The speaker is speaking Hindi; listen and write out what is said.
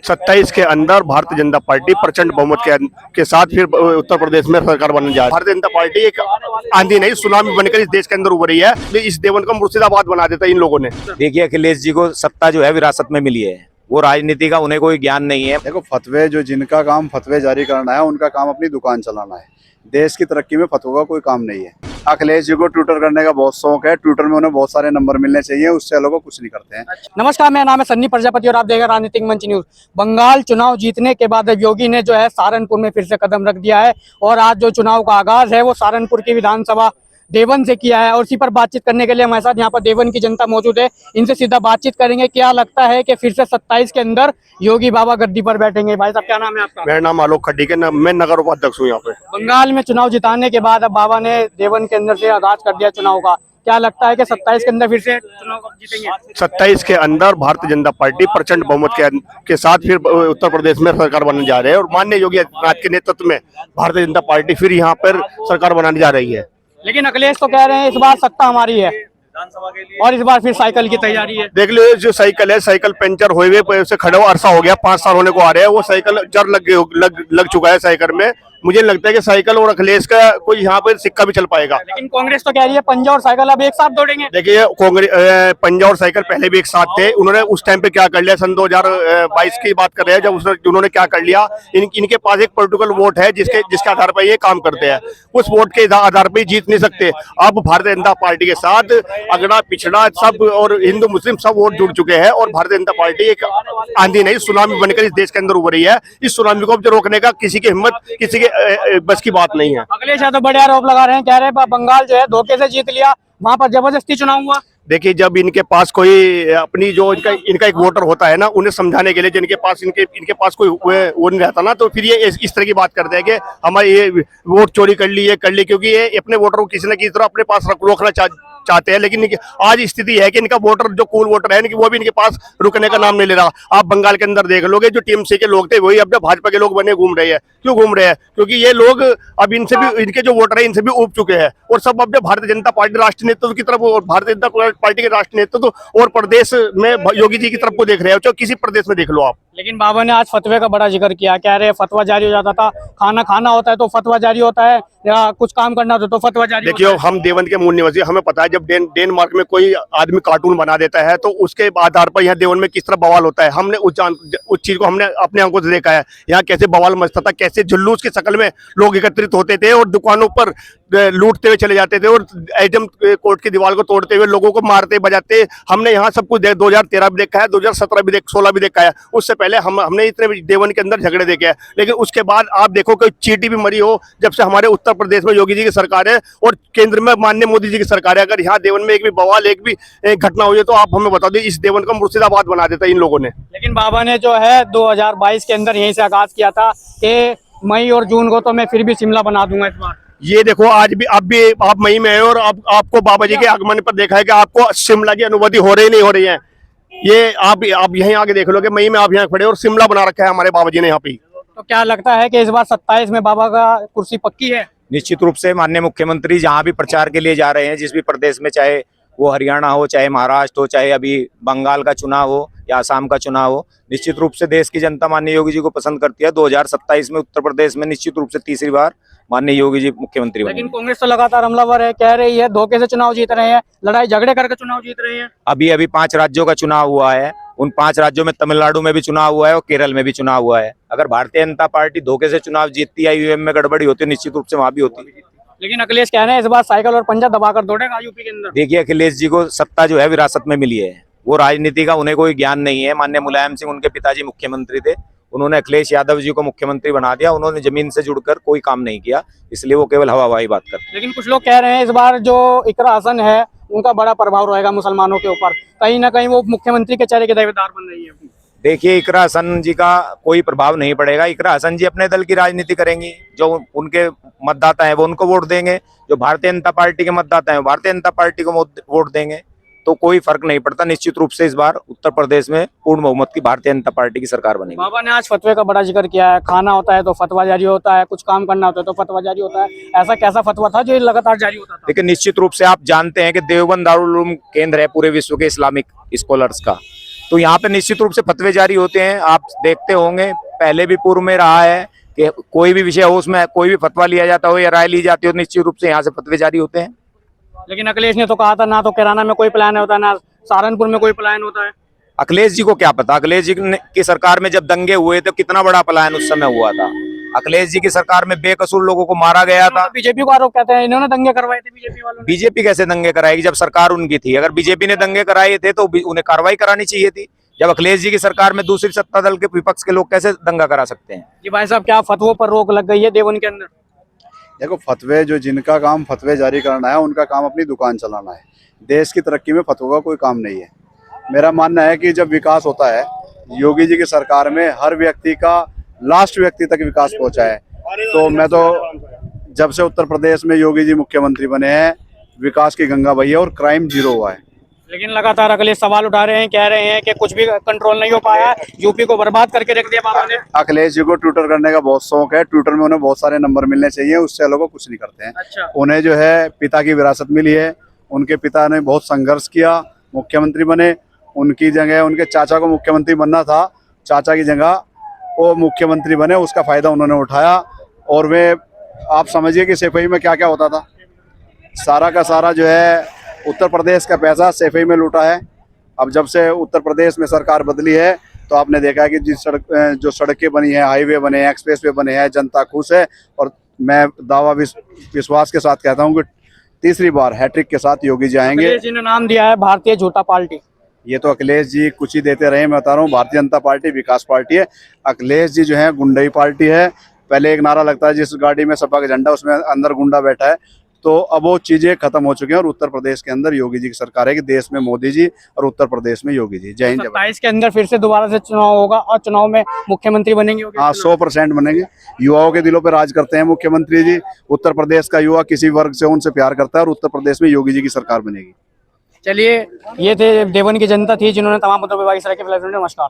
27 के अंदर भारतीय जनता पार्टी प्रचंड बहुमत के साथ फिर उत्तर प्रदेश में सरकार बनने जा रही है। भारतीय जनता पार्टी एक आंधी नहीं सुनामी बनकर इस देश के अंदर उभरी है। इस देवन को मुर्शिदाबाद बना देता है इन लोगों ने। देखिए, अखिलेश जी को सत्ता जो है विरासत में मिली है, वो राजनीति का उन्हें कोई ज्ञान नहीं है। देखो, फतवे जो जिनका काम फतवे जारी करना है, उनका काम अपनी दुकान चलाना है। देश की तरक्की में फतवे का कोई काम नहीं है। अखिलेश जी को ट्विटर करने का बहुत शौक है। ट्विटर में उन्हें बहुत सारे नंबर मिलने चाहिए, उससे अलग वो कुछ नहीं करते हैं। नमस्कार, मेरा नाम है सन्नी प्रजापति और आप देख रहे हैं राजनीतिक मंच न्यूज। बंगाल चुनाव जीतने के बाद अब योगी ने जो है सहारनपुर में फिर से कदम रख दिया है और आज जो चुनाव का आगाज है वो सहारनपुर की विधानसभा देवन से किया है। और इसी पर बातचीत करने के लिए हमारे साथ यहाँ पर देवन की जनता मौजूद है। इनसे सीधा बातचीत करेंगे। क्या लगता है कि फिर से 27 के अंदर योगी बाबा गद्दी पर बैठेंगे? भाई साहब, क्या नाम है आपका? मेरा नाम आलोक खड्डी के, मैं नगर उपाध्यक्ष हूँ यहाँ पे। बंगाल में चुनाव जिताने के बाद अब बाबा ने देवन के अंदर से आगाज कर दिया चुनाव का। क्या लगता है कि 27 के अंदर फिर से चुनाव जीतेंगे? 27 के अंदर भारतीय जनता पार्टी प्रचंड बहुमत के साथ फिर उत्तर प्रदेश में सरकार बनने जा रहे हैं और माननीय योगी आदित्यनाथ के नेतृत्व में भारतीय जनता पार्टी फिर यहाँ पर सरकार बनाने जा रही है। लेकिन अखिलेश तो कह रहे हैं इस बार सत्ता हमारी है और इस बार फिर साइकिल की तैयारी है। देख लो, जो साइकिल है, साइकिल पंचर हुए से खड़े हुआ अरसा हो गया, 5 साल होने को आ रहे हैं। वो साइकिल जर लग चुका है साइकिल में। मुझे लगता है कि साइकिल और अखिलेश का कोई यहाँ पर सिक्का भी चल पाएगा। लेकिन कांग्रेस तो कह रही है पंजा और साइकिल अब एक साथ दौड़ेंगे। देखिए, कांग्रेस पंजा और साइकिल पहले भी एक साथ थे। उन्होंने उस टाइम पे क्या कर लिया, सन 2022 की बात कर रहे हैं, जब उन्होंने क्या कर लिया, इनके पास एक पॉलिटिकल वोट है जिसके आधार पर ये काम करते हैं। उस वोट के आधार पर जीत नहीं सकते। अब भारतीय जनता पार्टी के साथ अगड़ा पिछड़ा सब और हिंदू मुस्लिम सब वोट जुड़ चुके हैं और भारतीय जनता पार्टी एक आंधी नहीं सुनामी बनकर इस देश के अंदर उभरी है। इस सुनामी को रोकने का किसी की हिम्मत, किसी के बस की बात नहीं है। अखिलेश यादव बड़े आरोप लगा रहे हैं, कह रहे हैं बंगाल जो है धोखे से जीत लिया, वहां पर जबरदस्ती चुनाव हुआ। देखिए, जब इनके पास कोई अपनी जो इनका एक वोटर होता है ना, उन्हें समझाने के लिए जिनके पास इनके पास कोई वो नहीं रहता ना, तो फिर ये इस तरह की बात करते हैं कि हमारे ये वोट चोरी कर ली, क्योंकि ये अपने वोटर को किसी न किसी तरह अपने पास रोकना चाहते हैं। लेकिन आज स्थिति है कि इनका वोटर जो कूल वोटर है, वो भी इनके पास रुकने का नाम नहीं ले रहा। आप बंगाल के अंदर देख लोगे, जो टीएमसी के लोग थे वही अब भाजपा के लोग बने घूम रहे हैं। क्यों घूम रहे हैं? क्योंकि ये लोग अब इनसे भी, इनके जो वोटर है इनसे भी ऊब चुके हैं और सब अब भारतीय जनता पार्टी राष्ट्रीय नेतृत्व की तरफ और भारतीय जनता पार्टी के राष्ट्रीय नेतृत्व और प्रदेश में योगी जी की तरफ को देख रहे हो। चाहे किसी प्रदेश में देख लो आप। लेकिन बाबा ने आज फतवे का बड़ा जिक्र किया, कह रहे हैं फतवा जारी हो जाता था, खाना होता है तो फतवा जारी होता है, या कुछ काम करना होता तो फतवा जारी। देखिए, हम देवन के मूल निवासी, हमें पता है जब डेनमार्क में कोई आदमी कार्टून बना देता है तो उसके आधार पर यहाँ देवन में किस तरह बवाल होता है। हमने उस चीज को हमने अपने आंखों से देखा है। यहाँ कैसे बवाल मचता था, कैसे जुलूस की शक्ल में लोग एकत्रित होते थे और दुकानों पर लूटते हुए चले जाते थे और एडम कोर्ट की दीवार को तोड़ते हुए लोगों को मारते बजाते। हमने यहाँ सब कुछ 2013 भी देखा है, 2017 भी 16 भी देखा है। उससे पहले हमने इतने देवन के अंदर झगड़े देखे हैं। लेकिन उसके बाद आप देखो कोई चींटी भी मरी हो, जब से हमारे उत्तर प्रदेश में योगी जी की सरकार है और केंद्र में माननीय मोदी जी की सरकार है, अगर यहाँ देवन में एक भी बवाल, एक भी घटना हुई है तो आप हमें बता दें, इस देवन को मुर्शिदाबाद बना देता है इन लोगों ने। लेकिन बाबा ने जो है 2022 के अंदर यहीं से आगाज किया था कि मई और जून को तो मैं फिर भी शिमला बना दूंगा इस बार। ये देखो, आज भी आप मई में है और अब आपको बाबा जी के आगमन पर देखा है कि आपको शिमला की अनुभूति हो रही नहीं हो रही है। ये आप यहीं आगे देख लो कि मई में आप यहाँ खड़े और शिमला बना रखा है हमारे बाबा जी ने यहाँ पे। तो क्या लगता है कि इस बार 27 में बाबा का कुर्सी पक्की है? निश्चित रूप से माननीय मुख्यमंत्री जहाँ भी प्रचार के लिए जा रहे हैं, जिस भी प्रदेश में, चाहे वो हरियाणा हो, चाहे महाराष्ट्र हो, चाहे अभी बंगाल का चुनाव हो या असम का चुनाव हो, निश्चित रूप से देश की जनता माननीय योगी जी को पसंद करती है। 2027 में उत्तर प्रदेश में निश्चित रूप से तीसरी बार माननीय योगी जी मुख्यमंत्री बने। लेकिन कांग्रेस तो लगातार हमलावर है, कह रही है धोखे से चुनाव जीत रहे हैं, लड़ाई झगड़े करके चुनाव जीत रहे हैं। अभी 5 राज्यों का चुनाव हुआ है। उन 5 राज्यों में तमिलनाडु में भी चुनाव हुआ है और केरल में भी चुनाव हुआ है। अगर भारतीय जनता पार्टी धोखे से चुनाव जीतती है, ईवीएम में गड़बड़ी होती है, निश्चित रूप से वहां भी होती है। लेकिन अखिलेश कह रहे हैं इस बार साइकिल और पंजा दबाकर दौड़ेगा यूपी के अंदर। देखिए, अखिलेश जी को सत्ता जो है विरासत में मिली है, वो राजनीति का उन्हें कोई ज्ञान नहीं है। माननीय मुलायम सिंह उनके पिताजी मुख्यमंत्री थे, उन्होंने अखिलेश यादव जी को मुख्यमंत्री बना दिया। उन्होंने जमीन से जुड़कर कोई काम नहीं किया, इसलिए वो केवल हवाबाजी बात करते हैं। लेकिन कुछ लोग कह रहे हैं इस बार जो इकरा हसन है उनका बड़ा प्रभाव रहेगा मुसलमानों के ऊपर, कहीं ना कहीं वो मुख्यमंत्री के चेहरे के दावेदार बन रही है। देखिए, इकरा हसन जी का कोई प्रभाव नहीं पड़ेगा। इकरा हसन जी अपने दल की राजनीति करेंगी, जो उनके मतदाता हैं वो उनको वोट देंगे, जो भारतीय जनता पार्टी के मतदाता हैं भारतीय जनता पार्टी को वोट देंगे, तो कोई फर्क नहीं पड़ता। निश्चित रूप से इस बार उत्तर प्रदेश में पूर्ण बहुमत की भारतीय जनता पार्टी की सरकार बनेगी। बाबा ने आज फतवे का बड़ा जिक्र किया है, खाना होता है तो फतवा जारी होता है, कुछ काम करना होता है तो फतवा जारी होता है। ऐसा कैसा फतवा था जो लगातार जारी होता था? लेकिन निश्चित रूप से आप जानते हैं कि देवबंद दारुल उलूम केंद्र है पूरे विश्व के इस्लामिक स्कॉलर्स का। तो यहाँ पे निश्चित रूप से फतवे जारी होते हैं। आप देखते होंगे पहले भी पूर्व में रहा है कि कोई भी विषय हो उसमें कोई भी फतवा लिया जाता हो या राय ली जाती हो, निश्चित रूप से यहाँ से फतवे जारी होते हैं। लेकिन अखिलेश ने तो कहा था ना तो कैराना में कोई प्लान होता है ना सहारनपुर में कोई प्लान होता है। अखिलेश जी को क्या पता, अखिलेश जी की सरकार में जब दंगे हुए तो कितना बड़ा पलायन उस समय हुआ था। अखिलेश जी की सरकार में बेकसूर लोगों को मारा गया था। बीजेपी को आरोप कहते हैं इन्होंने दंगे करवाए थे बीजेपी वालों ने। बीजेपी कैसे दंगे कराएगी जब सरकार उनकी थी? अगर बीजेपी ने दंगे कराए थे तो उन्हें कार्रवाई करानी चाहिए थी। जब अखिलेश जी की सरकार में दूसरी सत्ता दल के विपक्ष के लोग कैसे दंगा करा सकते हैं? जी भाई साहब, क्या फतवों पर रोक लग गई है देवन के अंदर? देखो, फतवे जो जिनका काम फतवे जारी करना है उनका काम अपनी दुकान चलाना है। देश की तरक्की में फतवों का कोई काम नहीं है। मेरा मानना है कि जब विकास होता है, योगी जी की सरकार में हर व्यक्ति का लास्ट व्यक्ति तक विकास पहुंचा है। तो मैं तो जब से उत्तर प्रदेश में योगी जी मुख्यमंत्री बने हैं, विकास की गंगा बही है और क्राइम जीरो हुआ है। लेकिन लगातार अखिलेश सवाल उठा रहे हैं, कह रहे हैं कि कुछ भी कंट्रोल नहीं हो पाया, यूपी को बर्बाद करके रख दिया बाबा ने। अखिलेश जी को ट्विटर करने का बहुत शौक है। ट्विटर में उन्हें बहुत सारे नंबर मिलने चाहिए, उससे लोग कुछ नहीं करते हैं। अच्छा। उन्हें जो है पिता की विरासत मिली है। उनके पिता ने बहुत संघर्ष किया, मुख्यमंत्री बने। उनकी जगह उनके चाचा को मुख्यमंत्री बनना था, चाचा की जगह वो मुख्यमंत्री बने, उसका फायदा उन्होंने उठाया। और वे आप समझिए कि सफाई में क्या क्या होता था। सारा का सारा जो है उत्तर प्रदेश का पैसा सफाई में लूटा है। अब जब से उत्तर प्रदेश में सरकार बदली है तो आपने देखा है कि जो सड़कें बनी है, हाईवे बने हैं, एक्सप्रेस वे बने हैं, जनता खुश है। और मैं दावा विश्वास के साथ कहता हूँ कि तीसरी बार हैट्रिक के साथ योगी जी आएंगे। अखिलेश जी ने नाम दिया है भारतीय जनता पार्टी। ये तो अखिलेश जी कुछ ही देते रहे। मैं बता रहा हूँ, भारतीय जनता पार्टी विकास पार्टी है। अखिलेश जी जो है गुंडई पार्टी है। पहले एक नारा लगता है जिस गाड़ी में सपा का झंडा उसमें अंदर गुंडा बैठा है, तो अब वो चीजें खत्म हो चुकी हैं। और उत्तर प्रदेश के अंदर योगी जी की सरकार है कि देश में मोदी जी और उत्तर प्रदेश में योगी जी। जय हिंद। 27 के अंदर फिर से दोबारा से चुनाव होगा और चुनाव में मुख्यमंत्री बनेंगे। हाँ, 100% बनेंगे। युवाओं के दिलों पे राज करते हैं मुख्यमंत्री जी। उत्तर प्रदेश का युवा किसी वर्ग से उनसे प्यार करता है और उत्तर प्रदेश में योगी जी की सरकार बनेगी। चलिए, ये थे देवन की जनता थी जिन्होंने तमाम मुद्दों पर बात की। नमस्कार।